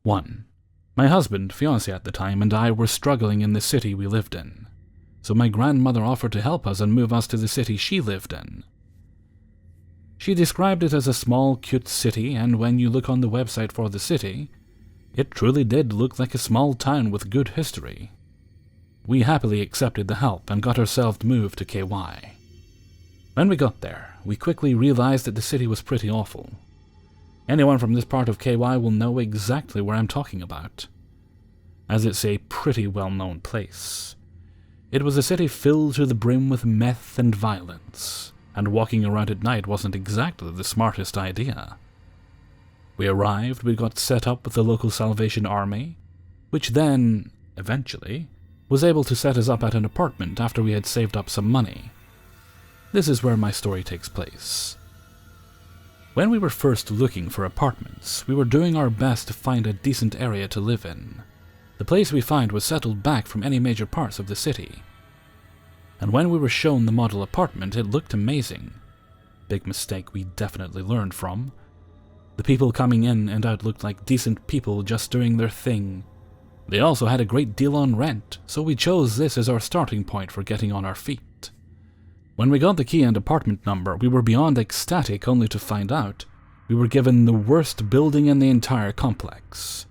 1. My husband, fiancé at the time, and I were struggling in the city we lived in, so my grandmother offered to help us and move us to the city she lived in. She described it as a small, cute city, and when you look on the website for the city, it truly did look like a small town with good history. We happily accepted the help and got ourselves moved to KY. When we got there, we quickly realized that the city was pretty awful. Anyone from this part of KY will know exactly where I'm talking about, as it's a pretty well-known place. It was a city filled to the brim with meth and violence, and walking around at night wasn't exactly the smartest idea. We arrived, we got set up with the local Salvation Army, which then, eventually, was able to set us up at an apartment after we had saved up some money. This is where my story takes place. When we were first looking for apartments, we were doing our best to find a decent area to live in. The place we found was settled back from any major parts of the city. And when we were shown the model apartment, it looked amazing. Big mistake we definitely learned from. The people coming in and out looked like decent people just doing their thing. They also had a great deal on rent, so we chose this as our starting point for getting on our feet. When we got the key and apartment number, we were beyond ecstatic only to find out we were given the worst building in the entire complex.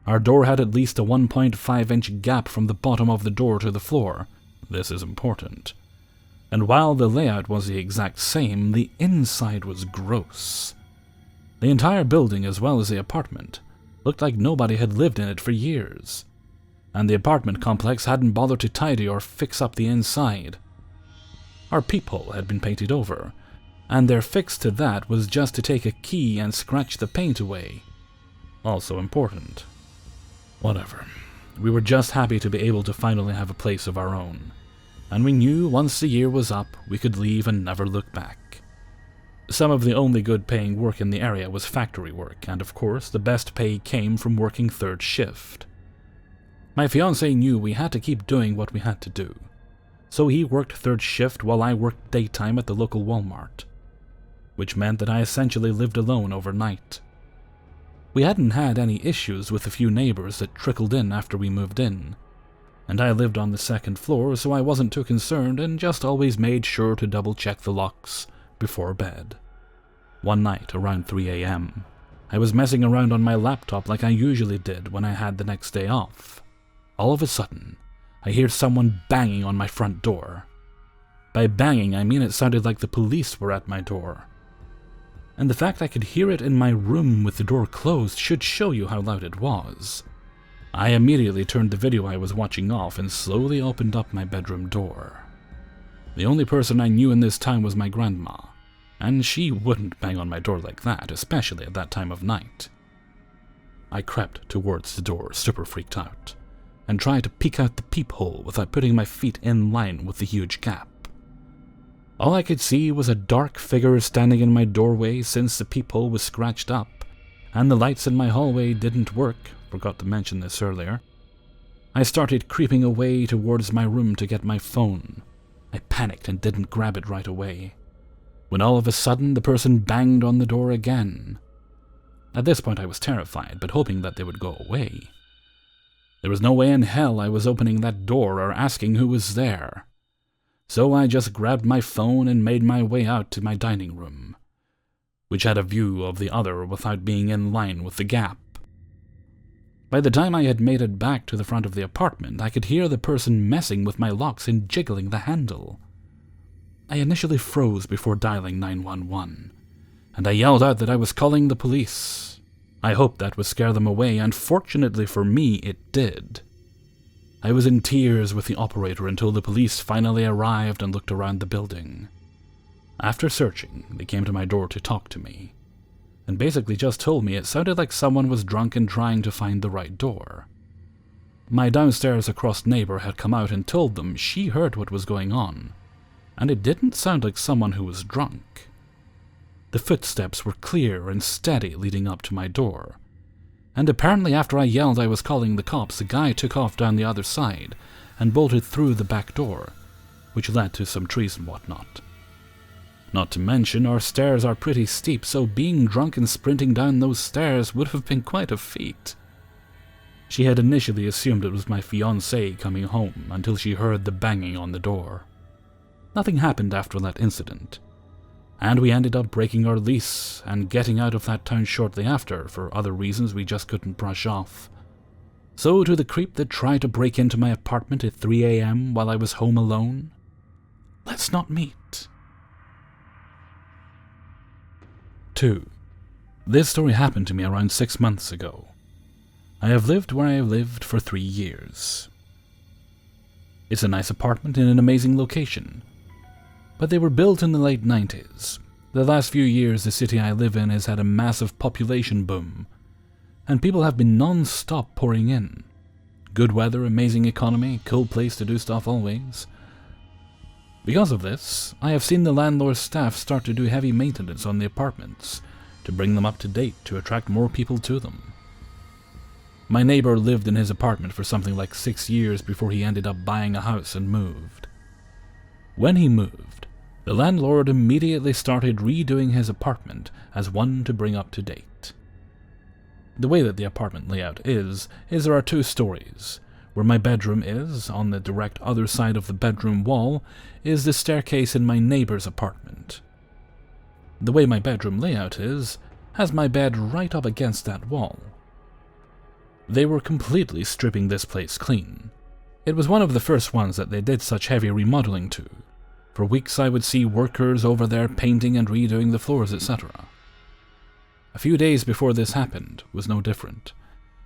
Our door had at least a 1.5-inch gap from the bottom of the door to the floor. This is important. And while the layout was the exact same, the inside was gross. The entire building, as well as the apartment, looked like nobody had lived in it for years. And the apartment complex hadn't bothered to tidy or fix up the inside. Our peephole had been painted over, and their fix to that was just to take a key and scratch the paint away. Also important. Whatever. We were just happy to be able to finally have a place of our own, and we knew once the year was up, we could leave and never look back. Some of the only good paying work in the area was factory work, and of course the best pay came from working third shift. My fiancé knew we had to keep doing what we had to do, so he worked third shift while I worked daytime at the local Walmart, which meant that I essentially lived alone overnight. We hadn't had any issues with the few neighbors that trickled in after we moved in, and I lived on the second floor, so I wasn't too concerned and just always made sure to double-check the locks before bed. One night, around 3 a.m., I was messing around on my laptop like I usually did when I had the next day off. All of a sudden, I hear someone banging on my front door. By banging, I mean it sounded like the police were at my door. And the fact I could hear it in my room with the door closed should show you how loud it was. I immediately turned the video I was watching off and slowly opened up my bedroom door. The only person I knew in this town was my grandma, and she wouldn't bang on my door like that, especially at that time of night. I crept towards the door, super freaked out, and tried to peek out the peephole without putting my feet in line with the huge gap. All I could see was a dark figure standing in my doorway since the peephole was scratched up, and the lights in my hallway didn't work, forgot to mention this earlier. I started creeping away towards my room to get my phone. I panicked and didn't grab it right away, when all of a sudden the person banged on the door again. At this point I was terrified, but hoping that they would go away. There was no way in hell I was opening that door or asking who was there. So I just grabbed my phone and made my way out to my dining room, which had a view of the other without being in line with the gap. By the time I had made it back to the front of the apartment, I could hear the person messing with my locks and jiggling the handle. I initially froze before dialing 911, and I yelled out that I was calling the police. I hoped that would scare them away, and fortunately for me, it did. I was in tears with the operator until the police finally arrived and looked around the building. After searching, they came to my door to talk to me, and basically just told me it sounded like someone was drunk and trying to find the right door. My downstairs across neighbor had come out and told them she heard what was going on, and it didn't sound like someone who was drunk. The footsteps were clear and steady leading up to my door, and apparently after I yelled I was calling the cops, the guy took off down the other side and bolted through the back door, which led to some trees and whatnot. Not to mention, our stairs are pretty steep, so being drunk and sprinting down those stairs would have been quite a feat. She had initially assumed it was my fiancé coming home until she heard the banging on the door. Nothing happened after that incident, and we ended up breaking our lease and getting out of that town shortly after for other reasons we just couldn't brush off. So to the creep that tried to break into my apartment at 3 a.m. while I was home alone, let's not meet. 2. This story happened to me around 6 months ago. I have lived where I have lived for 3 years. It's a nice apartment in an amazing location, but they were built in the late 90s. The last few years the city I live in has had a massive population boom, and people have been non-stop pouring in. Good weather, amazing economy, cool place to do stuff always. Because of this, I have seen the landlord's staff start to do heavy maintenance on the apartments to bring them up to date to attract more people to them. My neighbor lived in his apartment for something like 6 years before he ended up buying a house and moved. When he moved, the landlord immediately started redoing his apartment as one to bring up to date. The way that the apartment layout is there are 2 stories. Where my bedroom is, on the direct other side of the bedroom wall, is the staircase in my neighbor's apartment. The way my bedroom layout has my bed right up against that wall. They were completely stripping this place clean. It was one of the first ones that they did such heavy remodeling to. For weeks I would see workers over there painting and redoing the floors, etc. A few days before this happened was no different.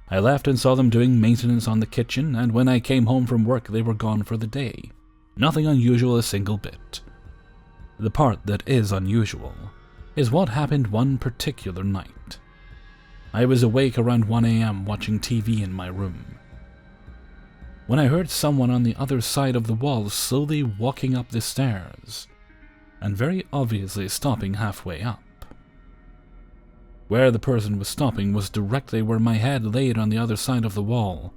I left and saw them doing maintenance on the kitchen, and when I came home from work they were gone for the day. Nothing unusual a single bit. The part that is unusual is what happened one particular night. I was awake around 1 a.m. watching TV in my room, when I heard someone on the other side of the wall slowly walking up the stairs, and very obviously stopping halfway up. Where the person was stopping was directly where my head laid on the other side of the wall.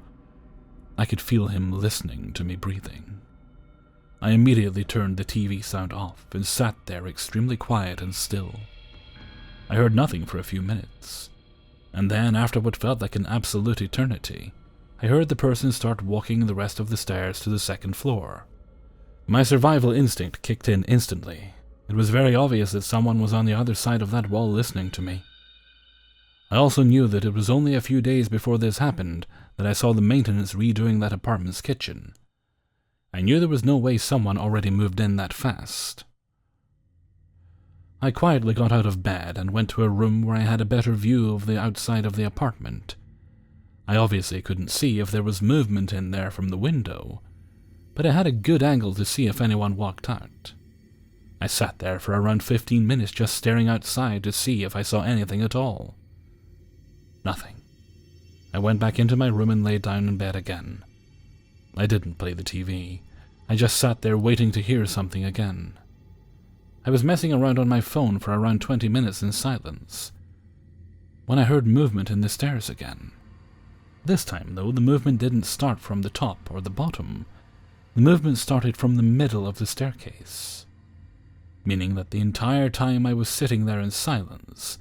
I could feel him listening to me breathing. I immediately turned the TV sound off and sat there extremely quiet and still. I heard nothing for a few minutes, and then, after what felt like an absolute eternity, I heard the person start walking the rest of the stairs to the 2nd floor. My survival instinct kicked in instantly. It was very obvious that someone was on the other side of that wall listening to me. I also knew that it was only a few days before this happened that I saw the maintenance redoing that apartment's kitchen. I knew there was no way someone already moved in that fast. I quietly got out of bed and went to a room where I had a better view of the outside of the apartment. I obviously couldn't see if there was movement in there from the window, but I had a good angle to see if anyone walked out. I sat there for around 15 minutes just staring outside to see if I saw anything at all. Nothing. I went back into my room and lay down in bed again. I didn't play the TV. I just sat there waiting to hear something again. I was messing around on my phone for around 20 minutes in silence, when I heard movement in the stairs again. This time, though, the movement didn't start from the top or the bottom. The movement started from the middle of the staircase, meaning that the entire time I was sitting there in silence,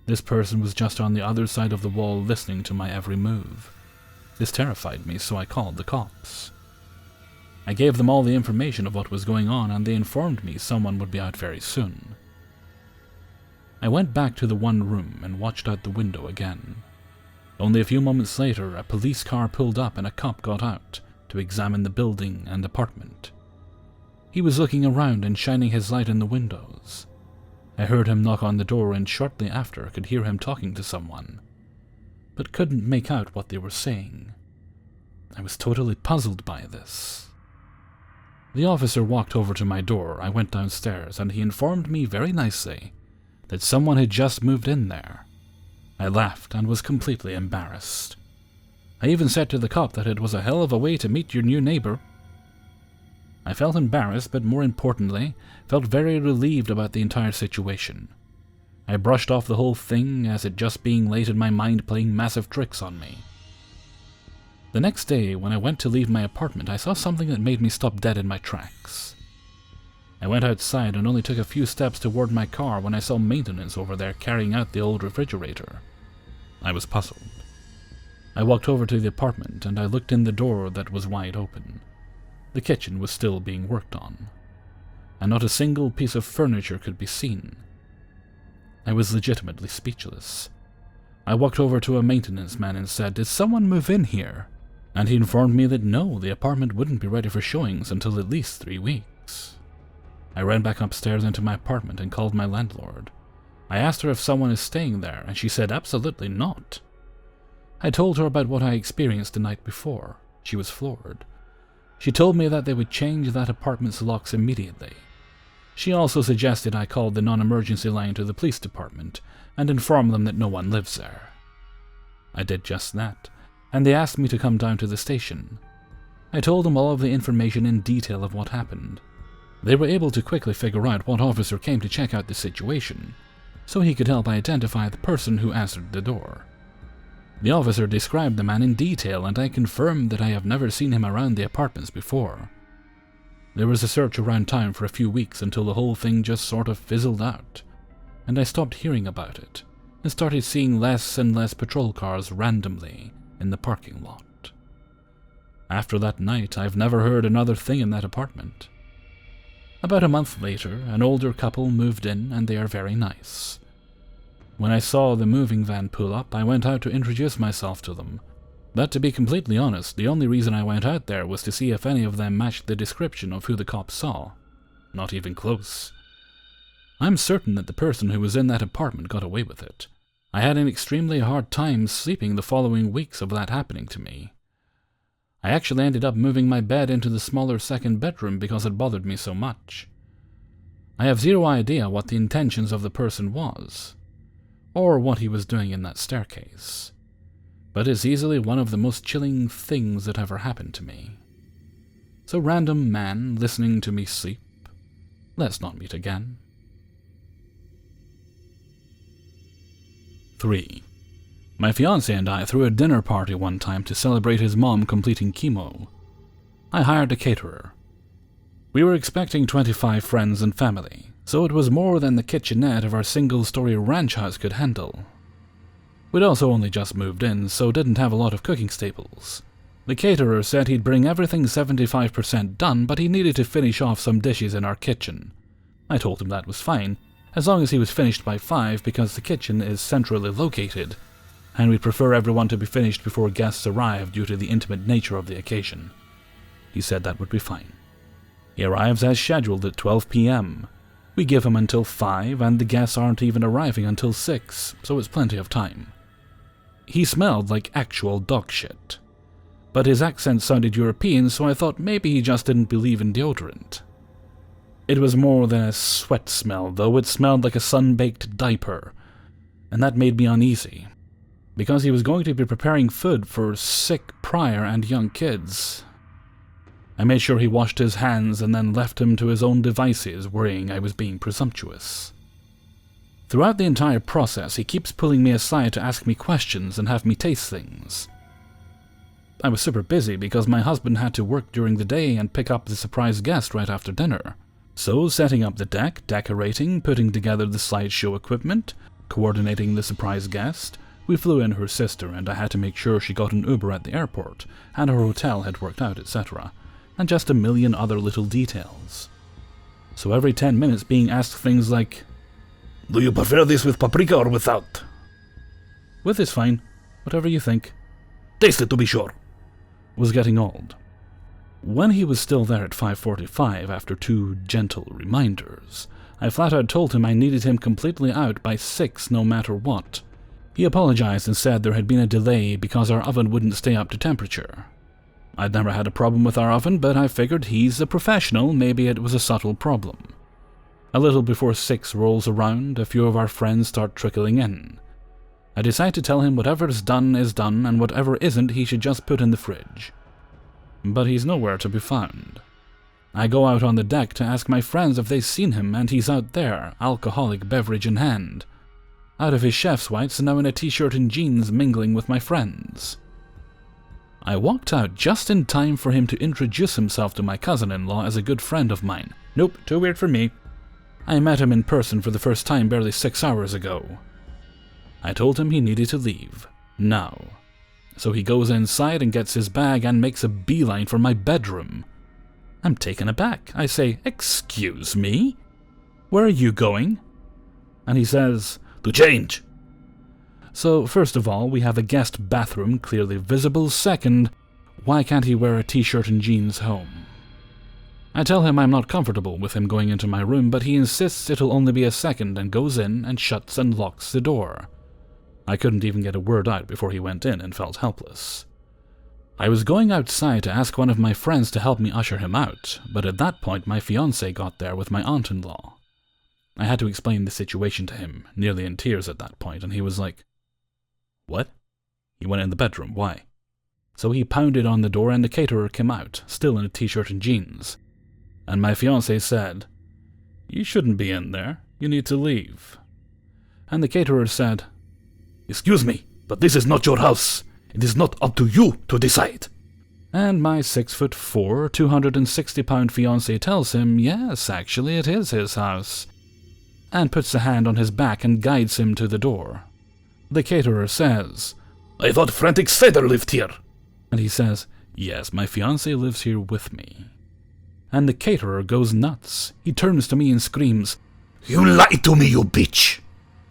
this person was just on the other side of the wall listening to my every move. This terrified me, so I called the cops. I gave them all the information of what was going on, and they informed me someone would be out very soon. I went back to the one room and watched out the window again. Only a few moments later, a police car pulled up and a cop got out to examine the building and apartment. He was looking around and shining his light in the windows. I heard him knock on the door, and shortly after could hear him talking to someone, but couldn't make out what they were saying. I was totally puzzled by this. The officer walked over to my door. I went downstairs, and he informed me very nicely that someone had just moved in there. I laughed and was completely embarrassed. I even said to the cop that it was a hell of a way to meet your new neighbor. I felt embarrassed, but more importantly, felt very relieved about the entire situation. I brushed off the whole thing as it just being late in my mind playing massive tricks on me. The next day, when I went to leave my apartment, I saw something that made me stop dead in my tracks. I went outside and only took a few steps toward my car when I saw maintenance over there carrying out the old refrigerator. I was puzzled. I walked over to the apartment and I looked in the door that was wide open. The kitchen was still being worked on, and not a single piece of furniture could be seen. I was legitimately speechless. I walked over to a maintenance man and said, "Did someone move in here?" And he informed me that no, the apartment wouldn't be ready for showings until at least 3 weeks. I ran back upstairs into my apartment and called my landlord. I asked her if someone is staying there, and she said absolutely not. I told her about what I experienced the night before. She was floored. She told me that they would change that apartment's locks immediately. She also suggested I call the non-emergency line to the police department and inform them that no one lives there. I did just that, and they asked me to come down to the station. I told them all of the information in detail of what happened. They were able to quickly figure out what officer came to check out the situation, so he could help identify the person who answered the door. The officer described the man in detail, and I confirmed that I have never seen him around the apartments before. There was a search around town for a few weeks until the whole thing just sort of fizzled out, and I stopped hearing about it and started seeing less and less patrol cars randomly in the parking lot. After that night, I've never heard another thing in that apartment. About a month later, an older couple moved in, and they are very nice. When I saw the moving van pull up, I went out to introduce myself to them. But to be completely honest, the only reason I went out there was to see if any of them matched the description of who the cops saw. Not even close. I'm certain that the person who was in that apartment got away with it. I had an extremely hard time sleeping the following weeks of that happening to me. I actually ended up moving my bed into the smaller second bedroom because it bothered me so much. I have zero idea what the intentions of the person was, or what he was doing in that staircase, but it's easily one of the most chilling things that ever happened to me. So, random man listening to me sleep, let's not meet again. 3. My fiancé and I threw a dinner party one time to celebrate his mom completing chemo. I hired a caterer. We were expecting 25 friends and family, so it was more than the kitchenette of our single-story ranch house could handle. We'd also only just moved in, so didn't have a lot of cooking staples. The caterer said he'd bring everything 75% done, but he needed to finish off some dishes in our kitchen. I told him that was fine, as long as he was finished by 5 because the kitchen is centrally located, and we'd prefer everyone to be finished before guests arrive due to the intimate nature of the occasion. He said that would be fine. He arrives as scheduled at 12 p.m. We give him until 5, and the guests aren't even arriving until 6, so it's plenty of time. He smelled like actual dog shit, but his accent sounded European, so I thought maybe he just didn't believe in deodorant. It was more than a sweat smell, though. It smelled like a sun-baked diaper, and that made me uneasy, because he was going to be preparing food for sick prior and young kids. I made sure he washed his hands and then left him to his own devices, worrying I was being presumptuous. Throughout the entire process, he keeps pulling me aside to ask me questions and have me taste things. I was super busy because my husband had to work during the day and pick up the surprise guest right after dinner. So, setting up the deck, decorating, putting together the slideshow equipment, coordinating the surprise guest, we flew in her sister and I had to make sure she got an Uber at the airport, and her hotel had worked out, etc., and just a million other little details. So every 10 minutes being asked things like, "Do you prefer this with paprika or without?" "With is fine, whatever you think." "Taste it to be sure," was getting old. When he was still there at 5:45 after 2 gentle reminders, I flat out told him I needed him completely out by 6 no matter what. He apologized and said there had been a delay because our oven wouldn't stay up to temperature. I'd never had a problem with our oven, but I figured he's a professional, maybe it was a subtle problem. A little before 6 rolls around, a few of our friends start trickling in. I decide to tell him whatever is done, and whatever isn't he should just put in the fridge. But he's nowhere to be found. I go out on the deck to ask my friends if they've seen him, and he's out there, alcoholic beverage in hand, out of his chef's whites and now in a t-shirt and jeans mingling with my friends. I walked out just in time for him to introduce himself to my cousin-in-law as a good friend of mine. Nope, too weird for me. I met him in person for the first time barely 6 hours ago. I told him he needed to leave, now. So he goes inside and gets his bag and makes a beeline for my bedroom. I'm taken aback. I say, "Excuse me? Where are you going?" And he says, "To change." So first of all, we have a guest bathroom clearly visible. Second, why can't he wear a t-shirt and jeans home? I tell him I'm not comfortable with him going into my room, but he insists it'll only be a second and goes in and shuts and locks the door. I couldn't even get a word out before he went in and felt helpless. I was going outside to ask one of my friends to help me usher him out, but at that point my fiancée got there with my aunt-in-law. I had to explain the situation to him, nearly in tears at that point, and he was like, "What?" He went in the bedroom, why? So he pounded on the door and the caterer came out, still in a t-shirt and jeans. And my fiancée said, "You shouldn't be in there, you need to leave." And the caterer said, "Excuse me, but this is not your house. It is not up to you to decide." And my 6'4", 260-pound fiancé tells him, yes, actually it is his house, and puts a hand on his back and guides him to the door. The caterer says, "I thought Frantic Cider lived here." And he says, "Yes, my fiancé lives here with me." And the caterer goes nuts. He turns to me and screams, "You lied to me, you bitch!"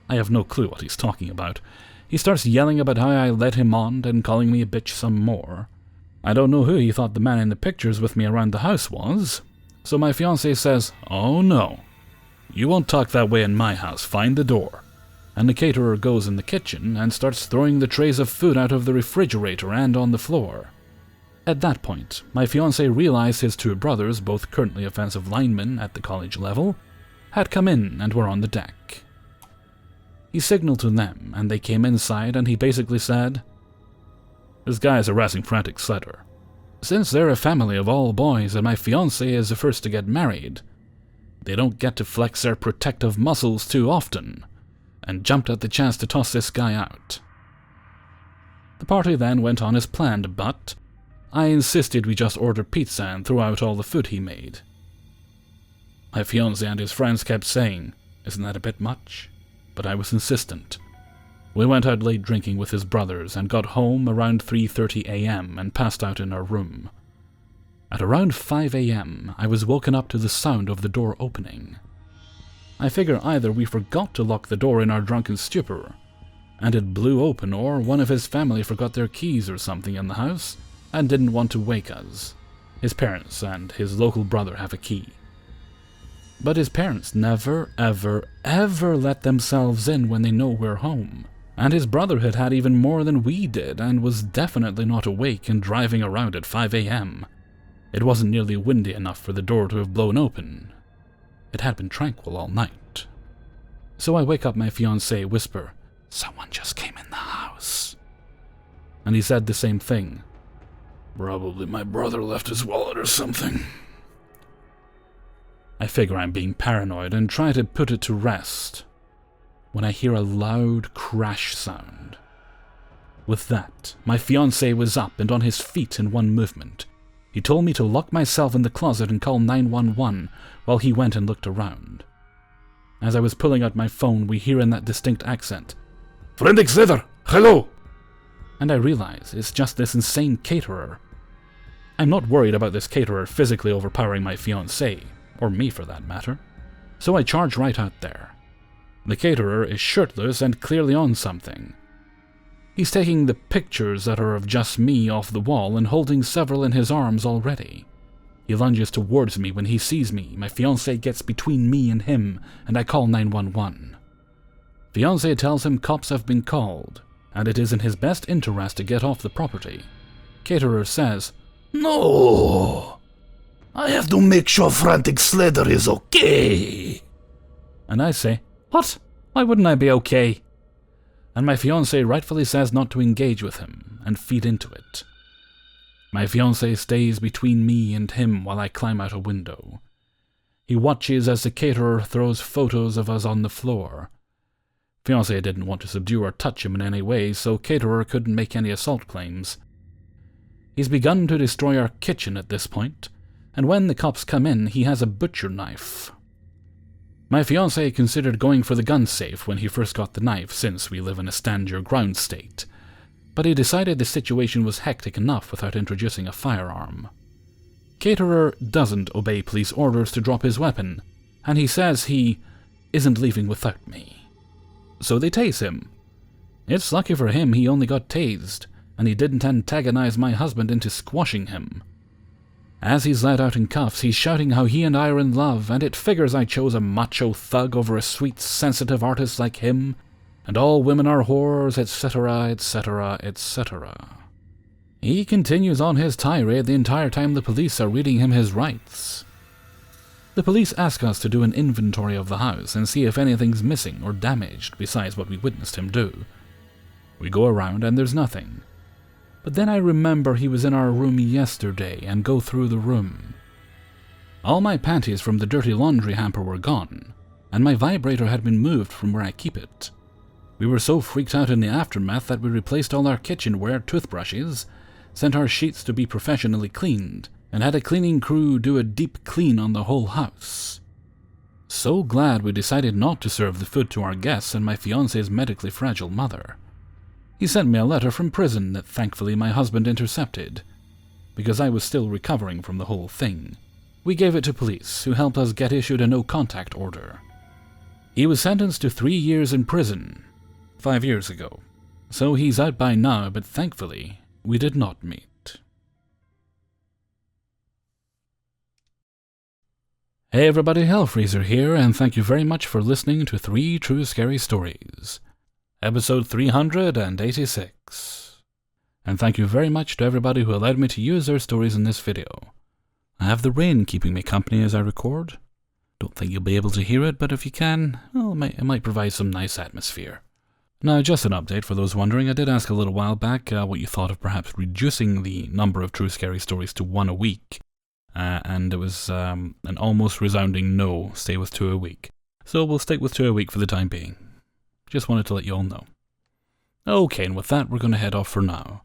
I have no clue what he's talking about. He starts yelling about how I led him on and calling me a bitch some more. I don't know who he thought the man in the pictures with me around the house was. So my fiancé says, "Oh no, you won't talk that way in my house, find the door." And the caterer goes in the kitchen and starts throwing the trays of food out of the refrigerator and on the floor. At that point, my fiancé realized his two brothers, both currently offensive linemen at the college level, had come in and were on the deck. He signaled to them, and they came inside, and he basically said, "This guy is harassing Frantic Cider. Since they're a family of all boys and my fiancé is the first to get married, they don't get to flex their protective muscles too often," and jumped at the chance to toss this guy out. The party then went on as planned, but I insisted we just order pizza and throw out all the food he made. My fiancé and his friends kept saying, "Isn't that a bit much?" But I was insistent. We went out late drinking with his brothers and got home around 3:30 a.m. and passed out in our room. At around 5 a.m., I was woken up to the sound of the door opening. I figure either we forgot to lock the door in our drunken stupor, and it blew open, or one of his family forgot their keys or something in the house and didn't want to wake us. His parents and his local brother have a key. But his parents never, ever, ever let themselves in when they know we're home. And his brother had had even more than we did and was definitely not awake and driving around at 5 a.m. It wasn't nearly windy enough for the door to have blown open. It had been tranquil all night. So I wake up my fiancé, whisper, "Someone just came in the house." And he said the same thing. "Probably my brother left his wallet or something." I figure I'm being paranoid and try to put it to rest when I hear a loud crash sound. With that, my fiancé was up and on his feet in one movement. He told me to lock myself in the closet and call 911 while he went and looked around. As I was pulling out my phone, we hear in that distinct accent, "Frantic Cider, hello!" And I realize it's just this insane caterer. I'm not worried about this caterer physically overpowering my fiancé, or me for that matter, so I charge right out there. The caterer is shirtless and clearly on something. He's taking the pictures that are of just me off the wall and holding several in his arms already. He lunges towards me. When he sees me, my fiancé gets between me and him, and I call 911. Fiancé tells him cops have been called, and it is in his best interest to get off the property. Caterer says, "No! I have to make sure Frantic Cider is okay." And I say, "What? Why wouldn't I be okay?" And my fiancé rightfully says not to engage with him and feed into it. My fiancé stays between me and him while I climb out a window. He watches as the caterer throws photos of us on the floor. Fiancé didn't want to subdue or touch him in any way, so caterer couldn't make any assault claims. He's begun to destroy our kitchen at this point, and when the cops come in, he has a butcher knife. My fiancé considered going for the gun safe when he first got the knife, since we live in a stand-your-ground state. but he decided the situation was hectic enough without introducing a firearm. Caterer doesn't obey police orders to drop his weapon, and he says he isn't leaving without me. So they tase him. It's lucky for him he only got tased, and he didn't antagonize my husband into squashing him. As he's let out in cuffs, he's shouting how he and I are in love, and it figures I chose a macho thug over a sweet, sensitive artist like him, and all women are whores, etc., etc., etc. He continues on his tirade the entire time the police are reading him his rights. The police ask us to do an inventory of the house and see if anything's missing or damaged besides what we witnessed him do. We go around and there's nothing. But then I remember he was in our room yesterday and go through the room. All my panties from the dirty laundry hamper were gone, and my vibrator had been moved from where I keep it. We were so freaked out in the aftermath that we replaced all our kitchenware, toothbrushes, sent our sheets to be professionally cleaned, and had a cleaning crew do a deep clean on the whole house. So glad we decided not to serve the food to our guests and my fiancé's medically fragile mother. He sent me a letter from prison that thankfully my husband intercepted, because I was still recovering from the whole thing. We gave it to police, who helped us get issued a no-contact order. He was sentenced to 3 years in prison 5 years ago, so he's out by now, but thankfully we did not meet. Hey everybody, Hellfreezer here, and thank you very much for listening to 3 True Scary Stories. Episode 386. And thank you very much to everybody who allowed me to use their stories in this video. I have the rain keeping me company as I record. Don't think you'll be able to hear it, but if you can, well, it might provide some nice atmosphere. Now, just an update for those wondering, I did ask a little while back what you thought of perhaps reducing the number of True Scary Stories to 1 a week. And it was an almost resounding no, stay with 2 a week. So we'll stick with 2 a week for the time being. Just wanted to let you all know. Okay, and with that, we're going to head off for now.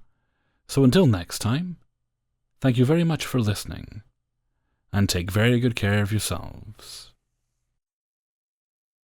So until next time, thank you very much for listening, and take very good care of yourselves.